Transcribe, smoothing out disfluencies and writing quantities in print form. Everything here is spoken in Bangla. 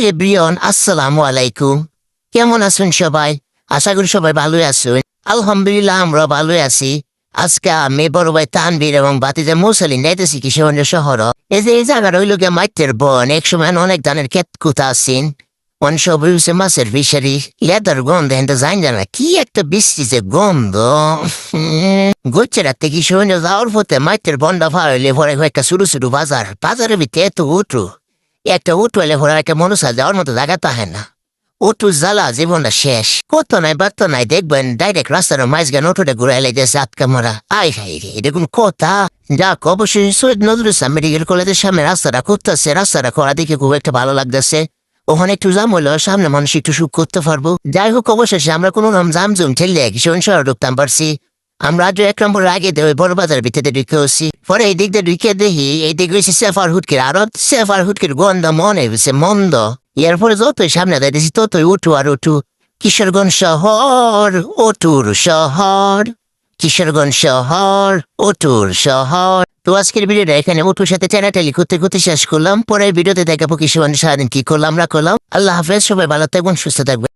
এভরিওয়ান, আসসালামু আলাইকুম। কেমন আছেন সবাই? আশা করি সবাই ভালোই আছেন। আলহামদুলিল্লাহ, আমরা ভালোই আছি। আজকে আমি বড় ভাই তানভীর এবং বাতিজা মুসলিন যাইতেছি কিশোরগঞ্জ শহর। এই জায়গাটা হইল গিয়ে মাইটের বন। এক সময় অনেক ধানের ক্ষেত কুতা আছেন। অনেক সব হইছে মাছের ফিশারি। লেদার গন্ধ হেনতে জান জানা কি একটা বৃষ্টি যে গন্ধ। গোচ্ছে রাতে কিশোরগঞ্জ যাওয়ার পথে মাইটের বনটা ভার হইলে পরে একটা ছোট ছোট বাজার। বাজারের ভিতরে এত উঠু একটা উঠু এলে ভরা একটা মনুষা যাওয়ার মতো জায়গা তাহে না। উঠু জ্বালা জীবনটা শেষ। কত নাই বার্ত নাই দেখবেন ডাইরেক্ট রাস্তার মাঝখানে উঠোটা ঘুরে এলে যে জাতকা মারা। আই হাই রে, এটা কোন কথা? যাক, অবশ্যই সৈয়দ নজরুল ইসলাম মেডিকেল কলেজের সামনে রাস্তাটা করতেছে। রাস্তাটা করা দেখে খুব একটা ভালো লাগতেছে। ওখানে একটু জাম হইলো, সামনে মানুষ একটু সুখ করতে পারবো। যাই হোক, অবশেষে আমরা কোনো নাম জামজুম ঠেললে কিশোর শহর ঢুকতাম পারছি। আমরা আজ এক নম্বর আগে ওই বড় বাজার ভিতরে ঢুকে হচ্ছি। পরে এই দিক দিয়ে ঢুকে দেখি এই দিক হয়েছে সেফার হুটকির আরত। সেফার হুটকির গন্ধ মনে হয়েছে মন্দ। এরপরে যতই সামনে দেখেছি ততই উঠু আর উঠু। কিশোরগঞ্জ শহর, অটুর শহর। কিশোরগঞ্জ শহর, অটুর শহর। তো আজকের ভিডিওটা এখানে উঠুর সাথে টেনাটেলি করতে করতে শেষ করলাম। পরের ভিডিওতে দেখাবো কিশোরগঞ্জ সারাদিন কি করলাম না করলাম। আল্লাহ হাফেজ, সবাই ভালো থাকবেন, সুস্থ থাকবেন।